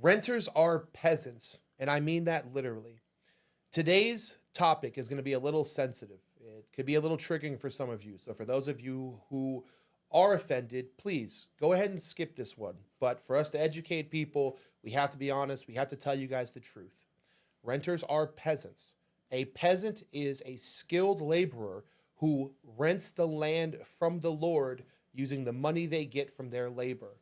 Renters are peasants, and I mean that literally. Today's topic is going to be a little sensitive. It could be a little triggering for some of you. So, for those of you who are offended, please go ahead and skip this one. But for us to educate people, we have to be honest. We have to tell you guys the truth. Renters are peasants. A peasant is a skilled laborer who rents the land from the Lord using the money they get from their labor.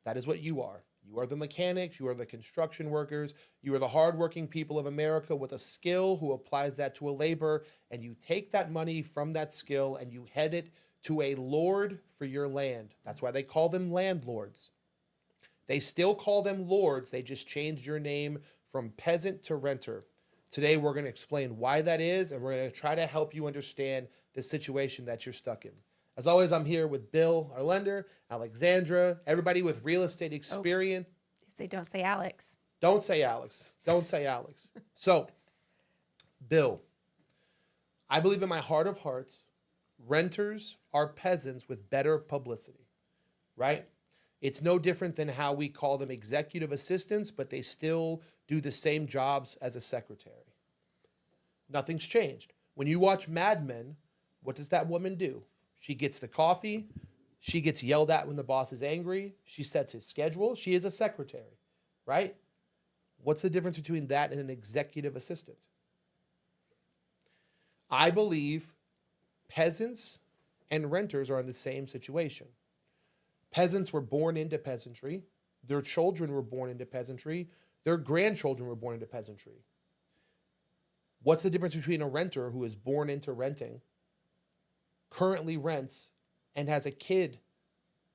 That is what you are. You are the mechanics, you are the construction workers, you are the hardworking people of America with a skill who applies that to a labor, and you take that money from that skill and you head it to a lord for your land. That's why they call them landlords. They still call them lords, they just changed your name from peasant to renter. Today we're going to explain why that is, and we're going to try to help you understand the situation that you're stuck in. As always, I'm here with Bill, our lender, Alexandra, everybody with real estate experience. Don't say Alex. Don't say Alex. Don't say Alex. So, Bill, I believe in my heart of hearts, renters are peasants with better publicity, right? It's no different than how we call them executive assistants, but they still do the same jobs as a secretary. Nothing's changed. When you watch Mad Men, what does that woman do? She gets the coffee. She gets yelled at when the boss is angry. She sets his schedule. She is a secretary, right? What's the difference between that and an executive assistant? I believe peasants and renters are in the same situation. Peasants were born into peasantry. Their children were born into peasantry. Their grandchildren were born into peasantry. What's the difference between a renter who is born into renting, currently rents, and has a kid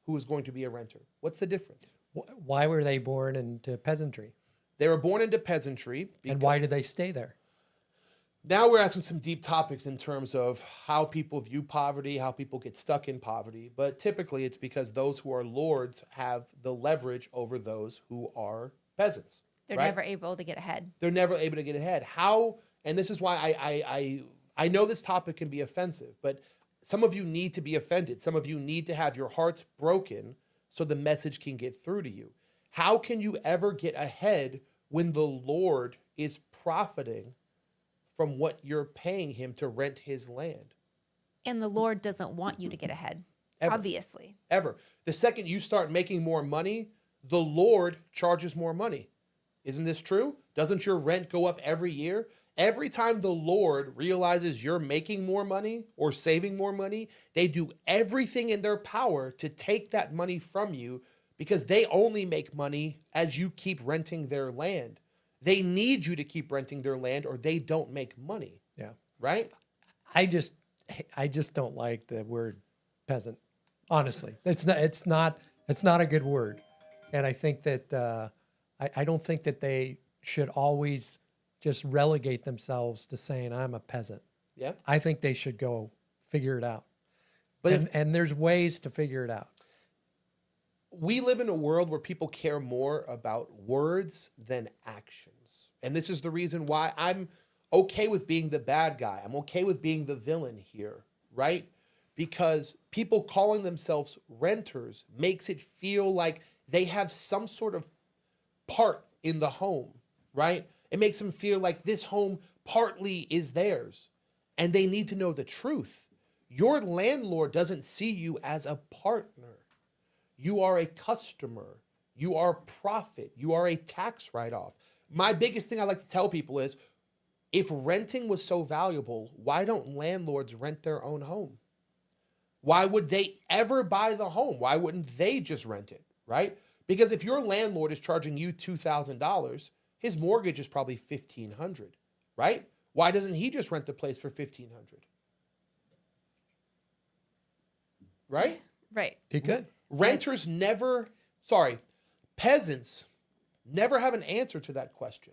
who is going to be a renter? What's the difference? Why were they born into peasantry? They were born into peasantry. And why did they stay there? Now we're asking some deep topics in terms of how people view poverty, how people get stuck in poverty. But typically it's because those who are lords have the leverage over those who are peasants. They're right? never able to get ahead. They're never able to get ahead. How, and this is why I know this topic can be offensive, but some of you need to be offended. Some of you need to have your hearts broken so the message can get through to you. How can you ever get ahead when the Lord is profiting from what you're paying him to rent his land? And the Lord doesn't want you to get ahead, Ever. obviously. Ever. The second you start making more money, the Lord charges more money. Isn't this true? Doesn't your rent go up every year? Every time the Lord realizes you're making more money or saving more money, they do everything in their power to take that money from you because they only make money as you keep renting their land. They need you to keep renting their land or they don't make money. Yeah. Right? I just don't like the word peasant. Honestly, it's not a good word. And I think that, I don't think that they should always just relegate themselves to saying I'm a peasant. Yeah. I think they should go figure it out. But And there's ways to figure it out. We live in a world where people care more about words than actions. And this is the reason why I'm okay with being the bad guy. I'm okay with being the villain here, right? Because people calling themselves renters makes it feel like they have some sort of part in the home, right? It makes them feel like this home partly is theirs. And they need to know the truth. Your landlord doesn't see you as a partner. You are a customer. You are profit. You are a tax write-off. My biggest thing I like to tell people is, if renting was so valuable, why don't landlords rent their own home? Why would they ever buy the home? Why wouldn't they just rent it, right? Because if your landlord is charging you $2,000, his mortgage is probably $1,500, right? Why doesn't he just rent the place for $1,500? Right? Right. He could. Renters peasants never have an answer to that question.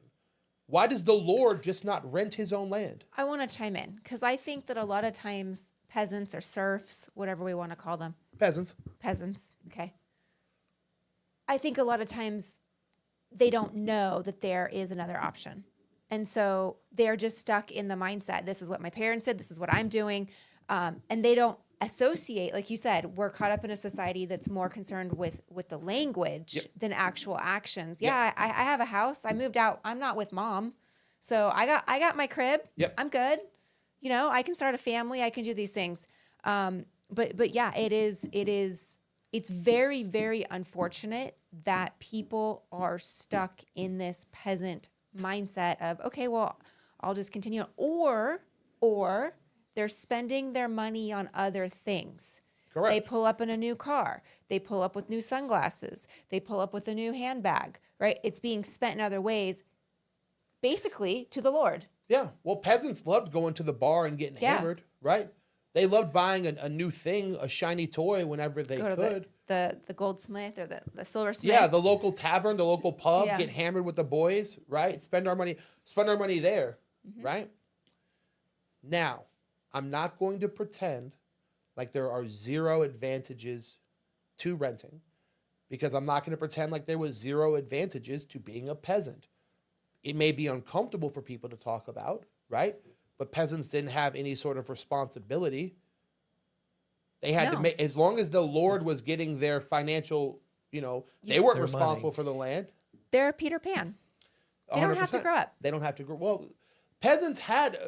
Why does the Lord just not rent his own land? I want to chime in because I think that a lot of times peasants or serfs, whatever we want to call them. Peasants. Okay. I think a lot of times they don't know that there is another option. And so they're just stuck in the mindset. This is what my parents did. This is what I'm doing. And they don't associate, like you said, we're caught up in a society that's more concerned with the language Yep. than actual actions. Yep. Yeah, I have a house. I moved out. I'm not with mom, so I got my crib. Yep. I'm good. You know, I can start a family. I can do these things. But yeah, it's very, very unfortunate that people are stuck in this peasant mindset of, okay, well, I'll just continue, or they're spending their money on other things. Correct. They pull up in a new car. They pull up with new sunglasses. They pull up with a new handbag, right? It's being spent in other ways, basically to the Lord. Yeah. Well, peasants loved going to the bar and getting Yeah. hammered, right? They loved buying a new thing, a shiny toy whenever they Go to could. the goldsmith or the silversmith. Yeah, the local tavern, the local pub, Yeah. get hammered with the boys, right? Spend our money there, right? Now, I'm not going to pretend like there are zero advantages to renting, because I'm not going to pretend like there was zero advantages to being a peasant. It may be uncomfortable for people to talk about, right? But peasants didn't have any sort of responsibility. They had to No. make, as long as the Lord was getting their financial, they weren't Their responsible money. for the land. They're Peter Pan. They don't have to 100%. grow up. They don't have to grow. Well, peasants had,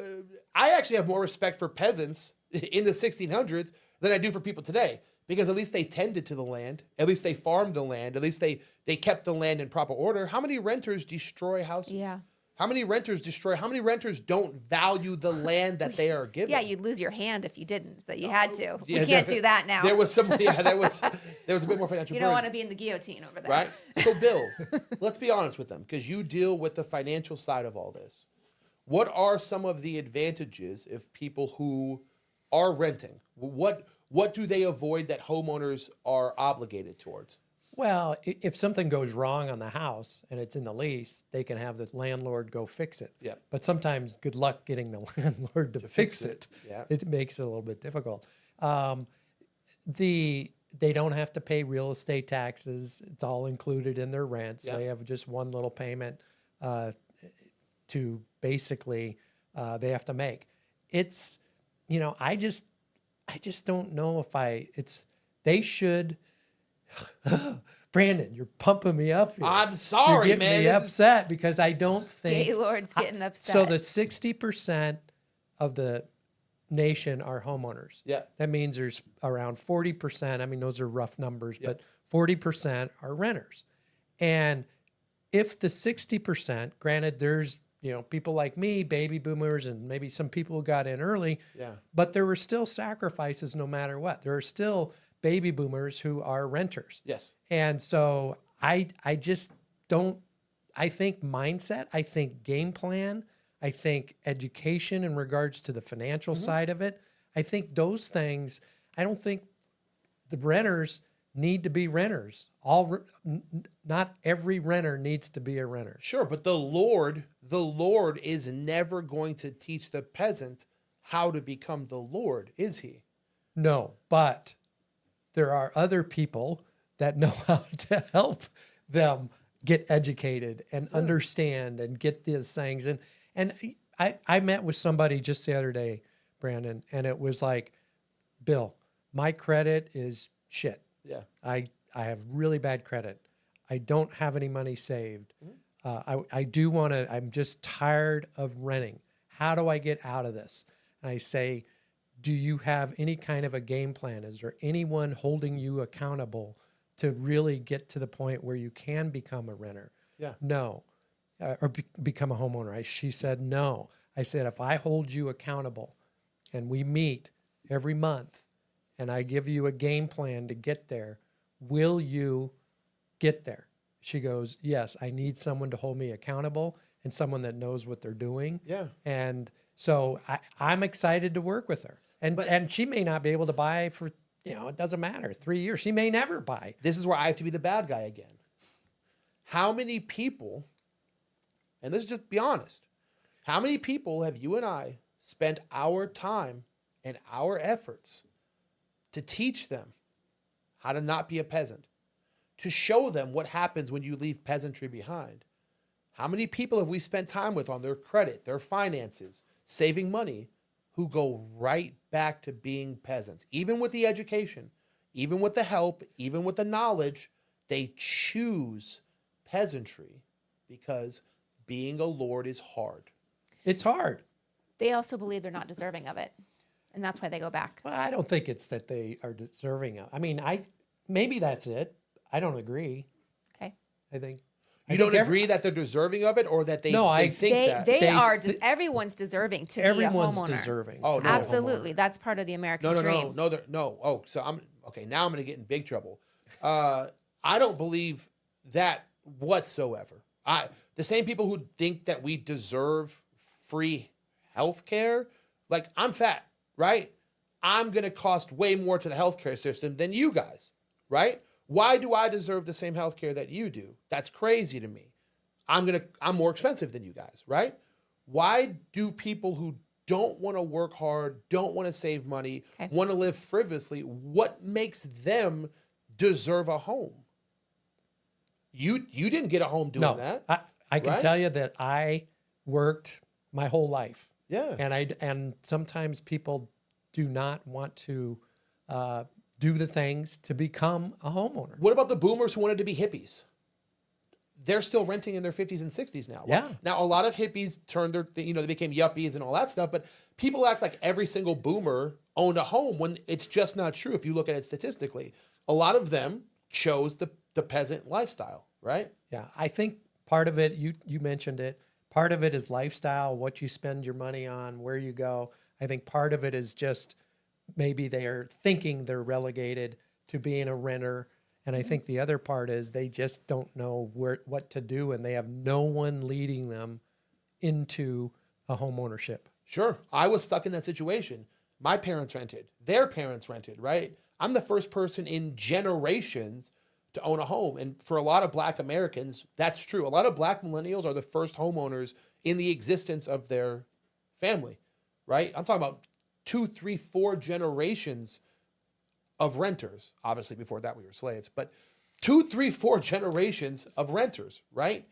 I actually have more respect for peasants in the 1600s than I do for people today, because at least they tended to the land. At least they farmed the land. At least they kept the land in proper order. How many renters destroy houses? Yeah. How many renters don't value the land that they are given? Yeah, you'd lose your hand if you didn't, so you had to. Yeah, We can't do that now. There was there was a bit more financial You don't burden. want to be in the guillotine over there. Right? So, Bill, let's be honest with them, because you deal with the financial side of all this. What are some of the advantages if people who are renting? What do they avoid that homeowners are obligated towards? Well, if something goes wrong on the house and it's in the lease, they can have the landlord go fix it. Yep. But sometimes good luck getting the landlord to fix it. Yeah. It makes it a little bit difficult. They don't have to pay real estate taxes. It's all included in their rent. So Yeah. they have just one little payment to basically they have to make. It's, I just don't know if they should. Brandon, you're pumping me up here. I'm sorry, you're getting man. me upset because I don't think Gaylord's getting upset. so. That 60% of the nation are homeowners. Yeah. That means there's around 40%. I mean, those are rough numbers, but 40% are renters. And if the 60%, granted, there's people like me, baby boomers, and maybe some people who got in early. Yeah. But there were still sacrifices no matter what. There are still baby boomers who are renters. Yes. And so I just don't, I think mindset, I think game plan, I think education in regards to the financial side of it. I think those things, I don't think the renters need to be renters. Not every renter needs to be a renter. Sure, but the Lord is never going to teach the peasant how to become the Lord, is he? No, but there are other people that know how to help them get educated and understand and get these things. And I met with somebody just the other day, Brandon, and it was like, Bill, my credit is shit. Yeah. I have really bad credit. I don't have any money saved. I do want to, I'm just tired of renting. How do I get out of this? And I say, do you have any kind of a game plan? Is there anyone holding you accountable to really get to the point where you can become a renter? Yeah. No. Or become a homeowner. She said, no. I said, if I hold you accountable and we meet every month and I give you a game plan to get there, will you get there? She goes, yes, I need someone to hold me accountable and someone that knows what they're doing. Yeah. And so I'm excited to work with her. And she may not be able to buy for, it doesn't matter, 3 years. She may never buy. This is where I have to be the bad guy again. How many people, and let's just be honest, how many people have you and I spent our time and our efforts to teach them how to not be a peasant, to show them what happens when you leave peasantry behind? How many people have we spent time with on their credit, their finances, saving money, who go right back to being peasants. Even with the education, even with the help, even with the knowledge, they choose peasantry because being a lord is hard. It's hard. They also believe they're not deserving of it, and that's why they go back. Well, I don't think it's that they are deserving of. I mean, maybe that's it. I don't agree. Okay. I think You don't agree that they're deserving of it, or that they, No, they I- think that? They are. th- everyone's deserving to everyone's be a homeowner. deserving. Oh, to be no. a Absolutely, homeowner. that's part of the American No. dream. No. Oh, so I'm okay. Now I'm going to get in big trouble. I don't believe that whatsoever. The same people who think that we deserve free health care, like I'm fat, right? I'm going to cost way more to the healthcare system than you guys, right? Why do I deserve the same healthcare that you do? That's crazy to me. I'm more expensive than you guys, right? Why do people who don't want to work hard, don't want to save money, Okay. want to live frivolously, what makes them deserve a home? You didn't get a home doing No, that. I can right? tell you that I worked my whole life, Yeah. and sometimes people do not want to do the things to become a homeowner. What about the boomers who wanted to be hippies? They're still renting in their 50s and 60s now. Yeah. Now, a lot of hippies turned they became yuppies and all that stuff, but people act like every single boomer owned a home when it's just not true if you look at it statistically. A lot of them chose the peasant lifestyle, right? Yeah, I think part of it, you mentioned it, part of it is lifestyle, what you spend your money on, where you go. I think part of it is just maybe they are thinking they're relegated to being a renter. And I think the other part is they just don't know what to do, and they have no one leading them into a home ownership. Sure. I was stuck in that situation. My parents rented. Their parents rented, right? I'm the first person in generations to own a home. And for a lot of Black Americans, that's true. A lot of Black millennials are the first homeowners in the existence of their family, right? I'm talking about 2, 3, 4 generations of renters. Obviously, before that, we were slaves, but 2, 3, 4 generations of renters, right?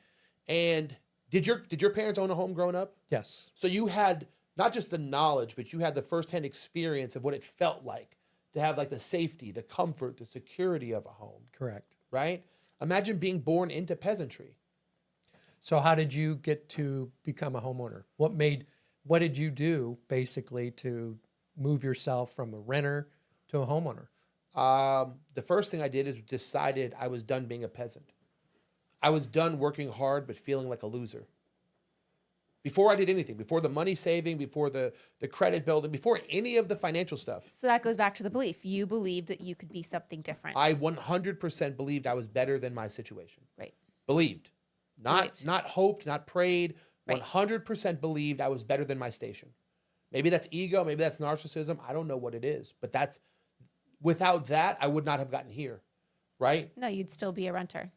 And did your parents own a home growing up? Yes. So you had not just the knowledge, but you had the firsthand experience of what it felt like to have like the safety, the comfort, the security of a home, Correct. right? Imagine being born into peasantry. So how did you get to become a homeowner? What did you do basically to move yourself from a renter to a homeowner? The first thing I did is decided I was done being a peasant. I was done working hard but feeling like a loser. Before I did anything, before the money saving, before the credit building, before any of the financial stuff, So that goes back to the belief. You believed that you could be something different. I 100% believed I was better than my situation. Right. Believed. Believed. Not hoped, not prayed. Right. 100% believed I was better than my station. Maybe that's ego, maybe that's narcissism. I don't know what it is, but without that, I would not have gotten here, right? No, you'd still be a renter.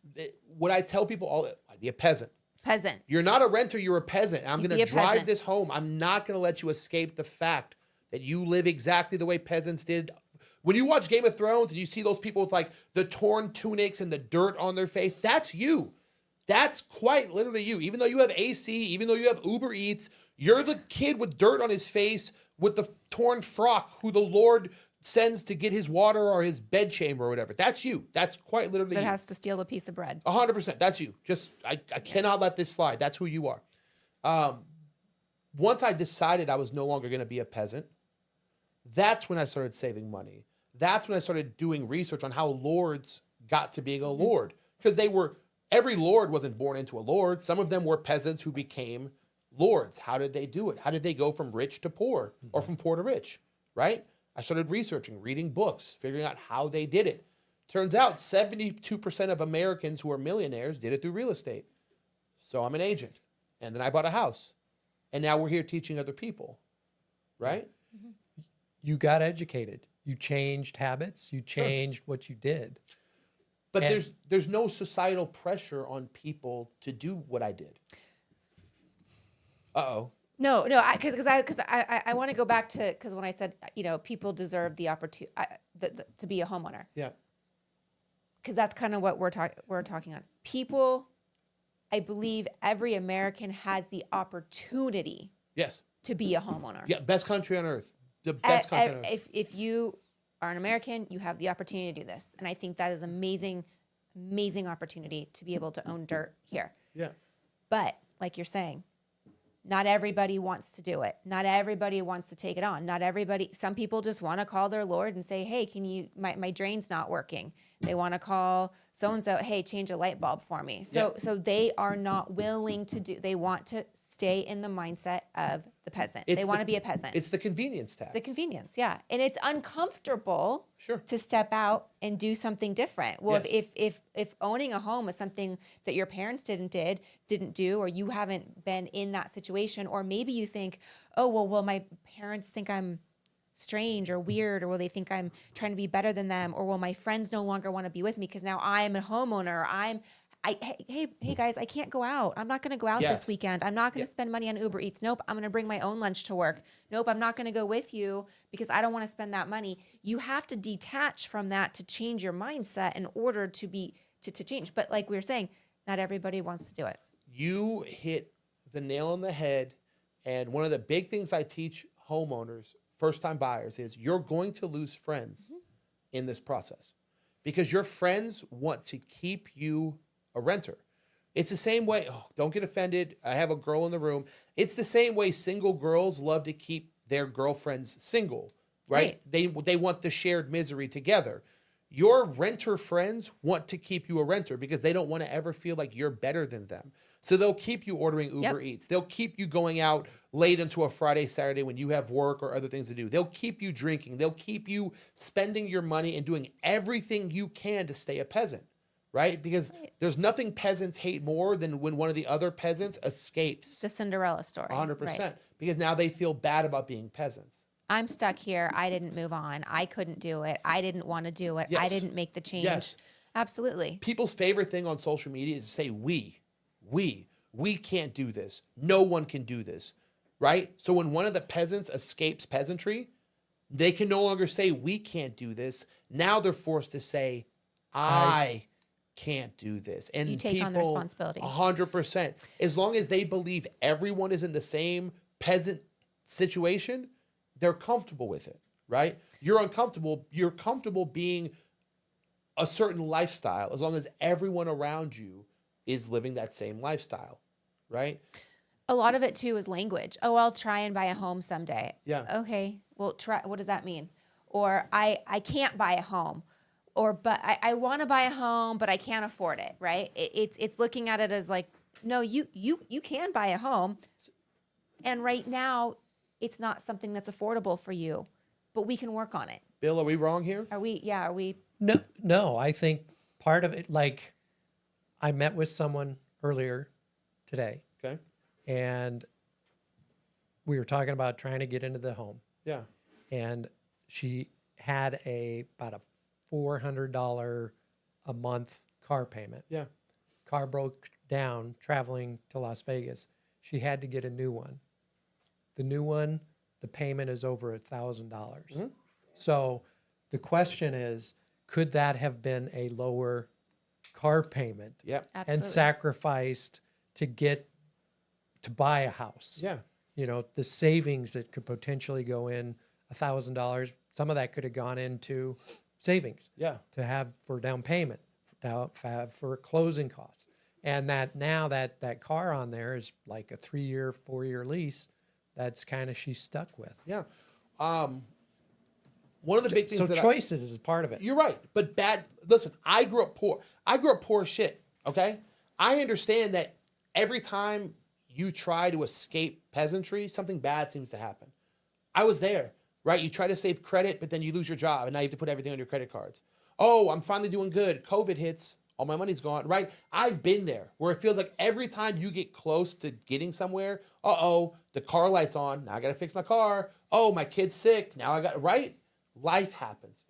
What I tell people I'd be a peasant. Peasant. You're not a renter, you're a peasant. I'm You'd going be to a drive peasant. this home. I'm not going to let you escape the fact that you live exactly the way peasants did. When you watch Game of Thrones and you see those people with like the torn tunics and the dirt on their face, that's you. That's quite literally you. Even though you have AC, even though you have Uber Eats, you're the kid with dirt on his face with the torn frock who the Lord sends to get his water or his bed chamber or whatever. That's you. That's quite literally That you. has to steal a piece of bread. 100%. That's you. I cannot let this slide. That's who you are. Once I decided I was no longer going to be a peasant, that's when I started saving money. That's when I started doing research on how lords got to being a lord. Because every lord wasn't born into a lord. Some of them were peasants who became lords. How did they do it? How did they go from rich to poor or from poor to rich, right? I started researching, reading books, figuring out how they did it. Turns out 72% of Americans who are millionaires did it through real estate. So I'm an agent. And then I bought a house. And now we're here teaching other people, right? You got educated. You changed habits. You changed what you did. But And- there's no societal pressure on people to do what I did. Uh-oh. No, because I want to go back to, because when I said, people deserve the opportunity to be a homeowner, Yeah. because that's kind of what we're talking on. People, I believe every American has the opportunity Yes. to be a homeowner. Yeah, best country on earth. The best country on earth. If you are an American, you have the opportunity to do this. And I think that is amazing, amazing opportunity to be able to own dirt here. Yeah. But like you're saying, not everybody wants to do it. Not everybody wants to take it on. Not everybody, some people just want to call their Lord and say, hey, can you, my drain's not working. They want to call so-and-so, hey, change a light bulb for me. So they are not willing to do, they want to stay in the mindset of the peasant. They want to be a peasant. It's the convenience tax. It's a convenience, yeah. And it's uncomfortable Sure. to step out and do something different. Well, Yes. if owning a home is something that your parents didn't do, or you haven't been in that situation, or maybe you think, oh, well, my parents think I'm strange or weird, or will they think I'm trying to be better than them, or will my friends no longer want to be with me because now I'm a homeowner. Hey guys, I can't go out. I'm not going to go out Yes. this weekend. I'm not going to spend money on Uber Eats. Nope, I'm going to bring my own lunch to work. Nope, I'm not going to go with you because I don't want to spend that money. You have to detach from that to change your mindset in order to change. But like we were saying, not everybody wants to do it. You hit the nail on the head. And one of the big things I teach homeowners, first-time buyers, is you're going to lose friends in this process because your friends want to keep you a renter. It's the same way, don't get offended. I have a girl in the room. It's the same way single girls love to keep their girlfriends single, right? They want the shared misery together. Your renter friends want to keep you a renter because they don't want to ever feel like you're better than them. So they'll keep you ordering Uber Eats. They'll keep you going out late into a Friday, Saturday when you have work or other things to do. They'll keep you drinking. They'll keep you spending your money and doing everything you can to stay a peasant, right? Because there's nothing peasants hate more than when one of the other peasants escapes. The Cinderella story. 100%. Right. Because now they feel bad about being peasants. I'm stuck here. I didn't move on. I couldn't do it. I didn't want to do it. I Yes. didn't make the change. Yes. Absolutely. People's favorite thing on social media is to say, we can't do this. No one can do this, right? So when one of the peasants escapes peasantry, they can no longer say, we can't do this. Now they're forced to say, I can't do this. And You take on the responsibility. 100%. As long as they believe everyone is in the same peasant situation, they're comfortable with it, right? You're uncomfortable. You're comfortable being a certain lifestyle as long as everyone around you is living that same lifestyle, right? A lot of it too is language. Oh, I'll try and buy a home someday. Yeah. Okay. Well, try. What does that mean? Or I can't buy a home. Or but I want to buy a home, but I can't afford it. Right? It's looking at it as like, no, you can buy a home, and right now it's not something that's affordable for you, but we can work on it. Bill, are we wrong here? Are we? Yeah. Are we? No, I think part of it, like I met with someone earlier today Okay. and we were talking about trying to get into the home, Yeah. and she had about a $400 a month car payment. Yeah. Car broke down traveling to Las Vegas. She had to get a new one. The new one, the payment is over $1,000. So the question is, could that have been a lower car payment Yeah. Absolutely. and sacrificed to buy a house? Yeah. You know, the savings that could potentially go in $1,000, some of that could have gone into savings Yeah. to have for down payment, for closing costs. And that now that car on there is like a 3-year, 4-year lease. That's kind of she's stuck with. Yeah. One of the big things So that choices is part of it. you're right, but listen, I grew up poor. I grew up poor as shit, okay? I understand that every time you try to escape peasantry, something bad seems to happen. I was there, right? You try to save credit, but then you lose your job, and now you have to put everything on your credit cards. Oh, I'm finally doing good. COVID hits. All my money's gone, right? I've been there where it feels like every time you get close to getting somewhere, the car light's on. Now I got to fix my car. Oh, my kid's sick. Now I got, right? Life happens.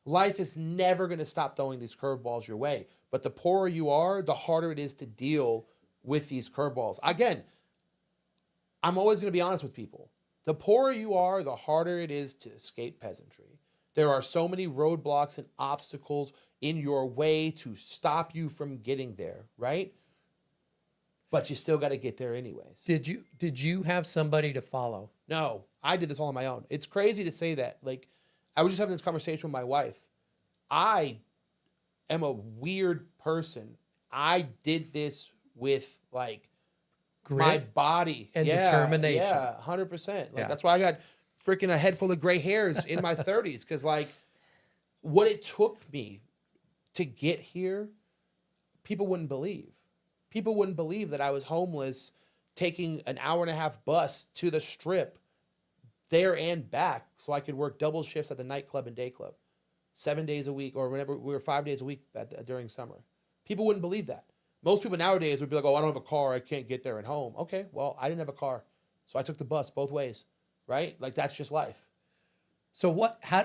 Life is never going to stop throwing these curveballs your way. But the poorer you are, the harder it is to deal with these curveballs. Again, I'm always going to be honest with people. The poorer you are, the harder it is to escape peasantry. There are so many roadblocks and obstacles in your way to stop you from getting there, right? but you still got to get there anyways. Did you have somebody to follow? No, I did this all on my own. It's crazy to say that. Like, I was just having this conversation with my wife. I am a weird person. I did this with like my Grit body and yeah, determination. Yeah, 100%. Like Yeah. that's why I got freaking a head full of gray hairs in my 30s, because like what it took me to get here, people wouldn't believe. People wouldn't believe that I was homeless, taking an hour and a half bus to the strip there and back so I could work double shifts at the nightclub and day club 7 days a week, or whenever we were 5 days a week during summer. People wouldn't believe that. Most people nowadays would be like, oh, I don't have a car. I can't get there at home. Okay, well, I didn't have a car. So I took the bus both ways, right? Like, that's just life. So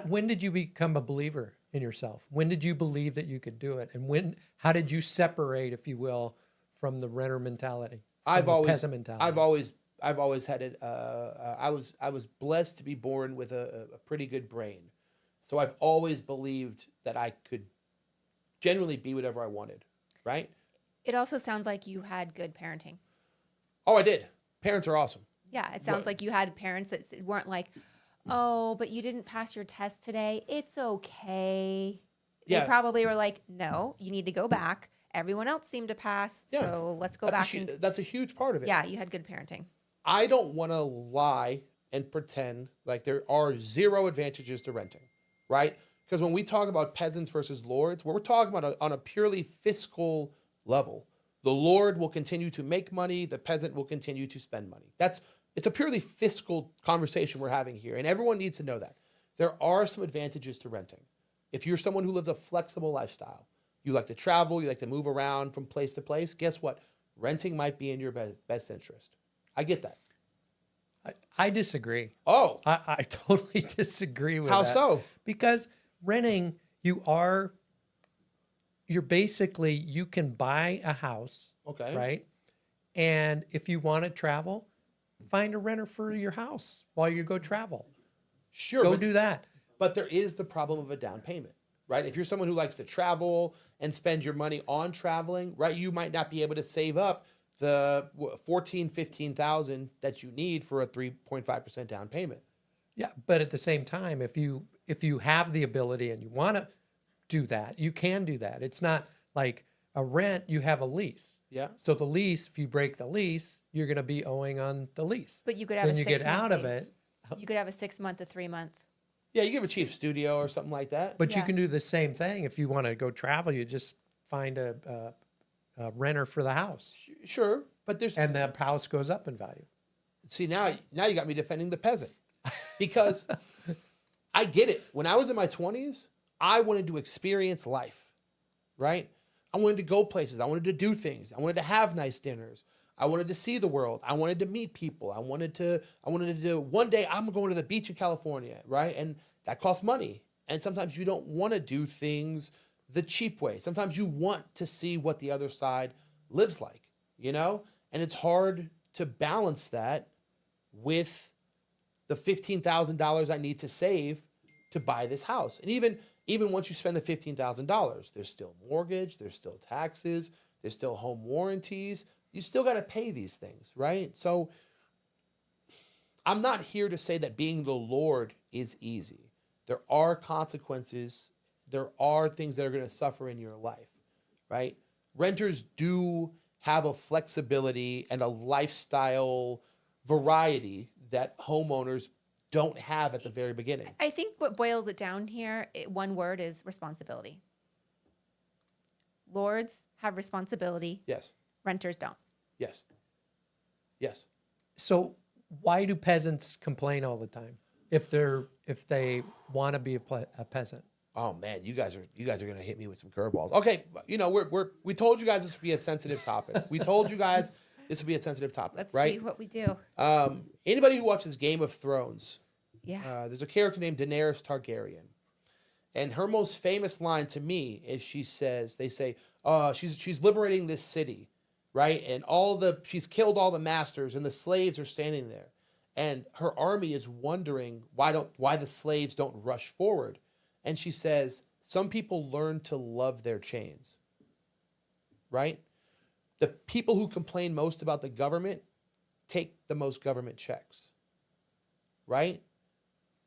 when did you become a believer in yourself? When did you believe that you could do it? And how did you separate, if you will, from the renter mentality? Peasant mentality? I've always had it. I was blessed to be born with a pretty good brain. So I've always believed that I could genuinely be whatever I wanted, right? It also sounds like you had good parenting. Oh, I did. Parents are awesome. Yeah, it sounds like you had parents that weren't like, oh, but you didn't pass your test today. It's okay. Yeah. They probably were like, no, you need to go back. Everyone else seemed to pass, Yeah. so let's go back. That's a huge part of it. Yeah, you had good parenting. I don't want to lie and pretend like there are zero advantages to renting, right? Because when we talk about peasants versus lords, we're talking about on a purely fiscal level. The lord will continue to make money. The peasant will continue to spend money. It's a purely fiscal conversation we're having here, and everyone needs to know that. There are some advantages to renting. If you're someone who lives a flexible lifestyle, you like to travel, you like to move around from place to place, guess what? Renting might be in your best interest. I get that. I disagree. Oh, I totally disagree with how that. so? Because renting, you're basically, you can buy a house, Okay. right? And if you want to travel, find a renter for your house while you go travel. Sure. Go do that. But there is the problem of a down payment, right? If you're someone who likes to travel and spend your money on traveling, right, you might not be able to save up the $15,000 that you need for a 3.5% down payment. Yeah, but at the same time, if you have the ability and you want to do that, you can do that. It's not like a rent, you have a lease. Yeah. So the lease, if you break the lease, you're going to be owing on the lease. But you could have Then a you 6 get month out of lease. it. You could have a 6 month, a 3 month. Yeah, you give a cheap studio or something like that. But you Yeah. can do the same thing if you want to go travel. You just find a renter for the house, Sure, but there's and the house goes up in value. see now you got me defending the peasant, because I get it. When I was in my 20s, I wanted to experience life, right? I wanted to go places. I wanted to do things. I wanted to have nice dinners. I wanted to see the world. I wanted to meet people. I wanted to do, one day I'm going to the beach in California, right? And that costs money. And sometimes you don't want to do things the cheap way. Sometimes you want to see what the other side lives like, you know? And it's hard to balance that with the $15,000 I need to save to buy this house. And even once you spend the $15,000, there's still mortgage, there's still taxes, there's still home warranties. You still got to pay these things, right? So I'm not here to say that being the Lord is easy. There are consequences. There are things that are going to suffer in your life, right? Renters do have a flexibility and a lifestyle variety that homeowners don't have at the very beginning. I think what boils it down here, one word is responsibility. Lords have responsibility. Yes, Renters don't. yes, yes. So why do peasants complain all the time if they want to be a peasant? Oh man, you guys are gonna hit me with some curveballs. Okay, you know we told you guys this would be a sensitive topic. We told you guys this would be a sensitive topic, Let's right? see what we do. Anybody who watches Game of Thrones, Yeah. there's a character named Daenerys Targaryen, and her most famous line to me is they say, she's liberating this city, right? And she's killed all the masters, and the slaves are standing there, and her army is wondering why the slaves don't rush forward. And she says, some people learn to love their chains, right? The people who complain most about the government take the most government checks, right?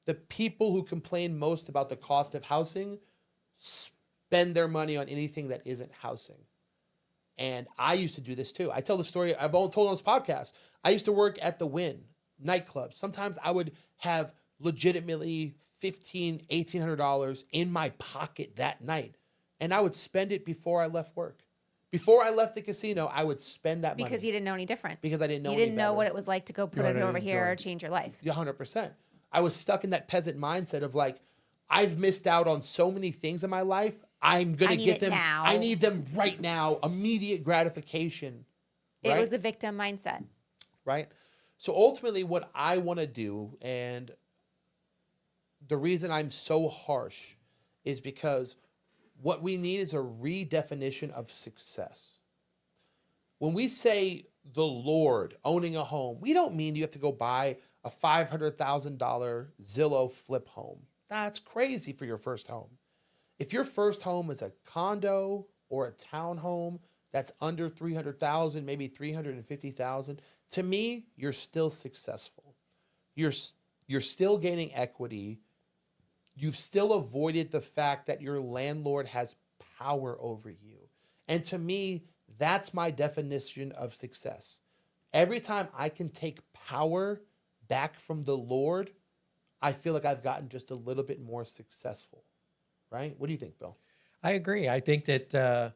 The people who complain most about the cost of housing spend their money on anything that isn't housing. And I used to do this too. I tell the story, I've all told on this podcast. I used to work at the Wynn nightclub. Sometimes I would have legitimately $1,500, $1,800 in my pocket that night. And I would spend it before I left work. Before I left the casino, I would spend that money. Because you didn't know any different. Because I didn't know You any didn't know better. what it was like to go put You it wanted over to here enjoy or it. change your life. Yeah, 100%. I was stuck in that peasant mindset of like, I've missed out on so many things in my life. I'm going I to need get it them. now. I need them right now. Immediate gratification. Right? It was a victim mindset. Right? So ultimately what I want to do, and the reason I'm so harsh is because what we need is a redefinition of success. When we say the Lord owning a home, we don't mean you have to go buy a $500,000 Zillow flip home. That's crazy for your first home. If your first home is a condo or a townhome that's under 300,000, maybe 350,000, to me, you're still successful. You're still gaining equity. You've still avoided the fact that your landlord has power over you. And to me, that's my definition of success. Every time I can take power back from the Lord, I feel like I've gotten just a little bit more successful. Right? What do you think, Bill? I agree. I think that,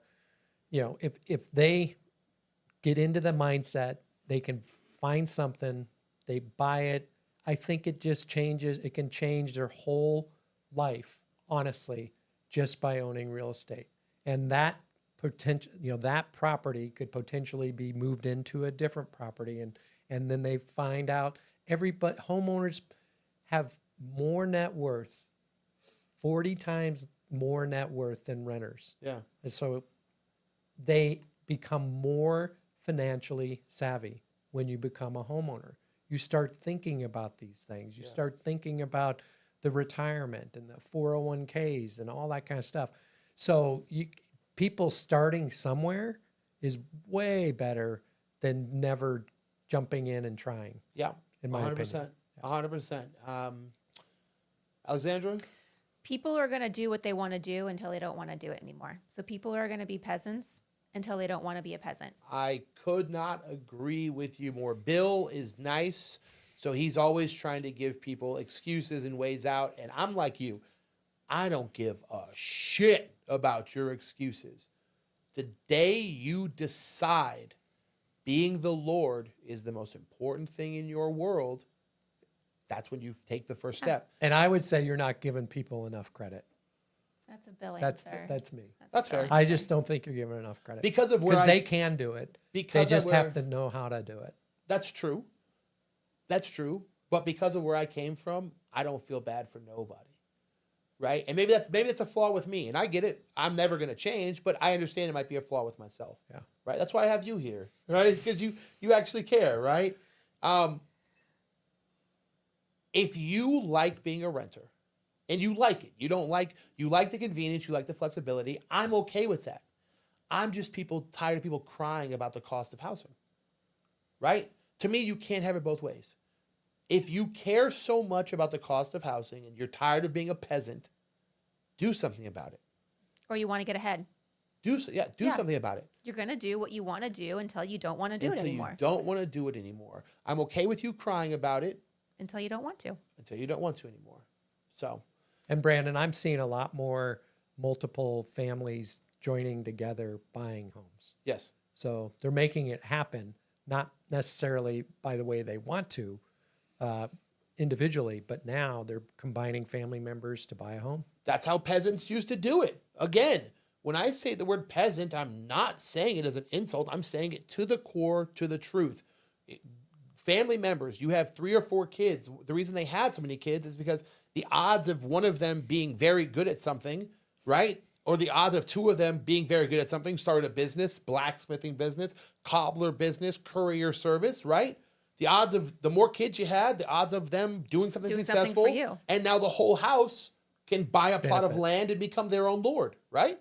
if they get into the mindset, they can find something, they buy it. I think it just changes. It can change their whole life, honestly, just by owning real estate. And that potential, that property could potentially be moved into a different property. And then they find out but homeowners have more net worth, 40 times more net worth than renters. Yeah. And so they become more financially savvy when you become a homeowner. You start thinking about these things. You start thinking about the retirement and the 401ks and all that kind of stuff. So people starting somewhere is way better than never jumping in and trying. Yeah. In my 100%. opinion. 100%. Alexandra? People are going to do what they want to do until they don't want to do it anymore. So people are going to be peasants until they don't want to be a peasant. I could not agree with you more. Bill is nice, so he's always trying to give people excuses and ways out. And I'm like you. I don't give a shit about your excuses. The day you decide being the Lord is the most important thing in your world, that's when you take the first step. And I would say you're not giving people enough credit. That's a Bill That's answer. that's me. That's a Bill fair. I answer. just don't think you're giving enough credit. Because of where they can do it. They because just of have where- to know how to do it. That's true. That's true. But because of where I came from, I don't feel bad for nobody. Right? And maybe that's a flaw with me. And I get it. I'm never going to change, but I understand it might be a flaw with myself. Yeah. Right? That's why I have you here. Right? Because you actually care, right? If you like being a renter and you like it, you like the convenience, you like the flexibility, I'm okay with that. I'm just tired of people crying about the cost of housing. Right? To me, you can't have it both ways. If you care so much about the cost of housing and you're tired of being a peasant, do something about it. Or you want to get ahead. Do something about it. You're going to do what you want to do until you don't want to do it anymore. You don't want to do it anymore. I'm okay with you crying about it Until you don't want to. until you don't want to anymore. So, And Brandon, I'm seeing a lot more multiple families joining together buying homes. yes. So they're making it happen, not necessarily by the way they want to individually, but now they're combining family members to buy a home. That's how peasants used to do it. Again, when I say the word peasant, I'm not saying it as an insult. I'm saying it to the core, to the truth. Family members, you have 3 or 4 kids. The reason they had so many kids is because the odds of one of them being very good at something, right? Or the odds of 2 of them being very good at something, started a business, blacksmithing business, cobbler business, courier service, right? The odds of the more kids you had, the odds of them doing something successful. for you. And now the whole house can buy a plot of Benefit. land and become their own lord, right?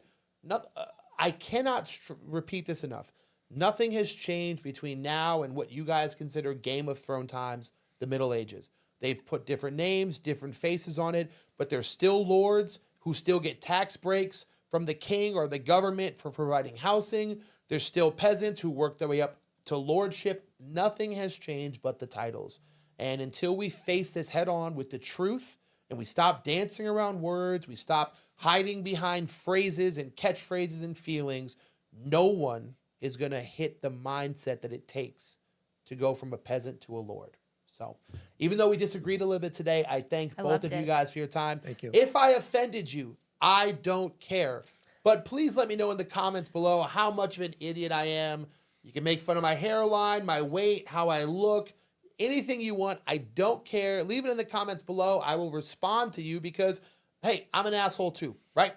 I cannot repeat this enough. Nothing has changed between now and what you guys consider Game of Thrones times, the Middle Ages. They've put different names, different faces on it, but they're still lords who still get tax breaks from the king or the government for providing housing. There's still peasants who work their way up to lordship. Nothing has changed but the titles. And until we face this head on with the truth and we stop dancing around words, we stop hiding behind phrases and catchphrases and feelings, no one is going to hit the mindset that it takes to go from a peasant to a lord. So even though we disagreed a little bit today, I thank both loved of you it. guys for your time. Thank you. If I offended you, I don't care. But please let me know in the comments below how much of an idiot I am. You can make fun of my hairline, my weight, how I look, anything you want. I don't care. Leave it in the comments below. I will respond to you because, hey, I'm an asshole too, right?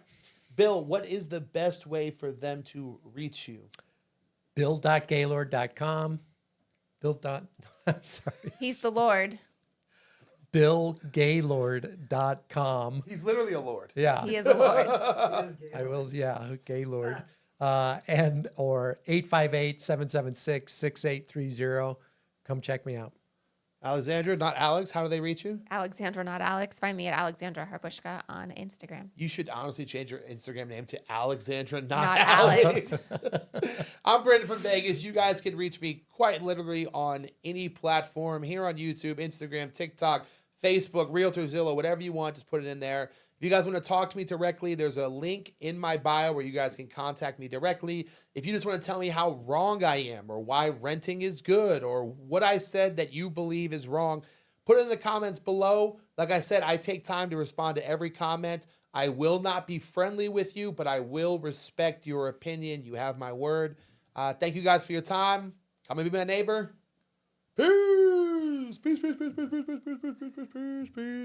Bill, what is the best way for them to reach you? Bill.gaylord.com. I'm sorry. He's the Lord. BillGaylord.com. He's literally a lord. Yeah. He is a Lord. I will, yeah, Gaylord. And or 858-776-6830. Come check me out. Alexandra, not Alex. How do they reach you? Alexandra, not Alex. Find me at Alexandra Harbushka on Instagram. You should honestly change your Instagram name to Alexandra, not Not Alex. I'm Brandon from Vegas. You guys can reach me quite literally on any platform here on YouTube, Instagram, TikTok, Facebook, Realtorzilla, whatever you want. Just put it in there. If you guys want to talk to me directly, there's a link in my bio where you guys can contact me directly. If you just want to tell me how wrong I am or why renting is good or what I said that you believe is wrong, put it in the comments below. Like I said, I take time to respond to every comment. I will not be friendly with you, but I will respect your opinion. You have my word. Thank you guys for your time. Come and be my neighbor. Peace. Peace, peace, peace, peace, peace, peace, peace, peace, peace, peace, peace.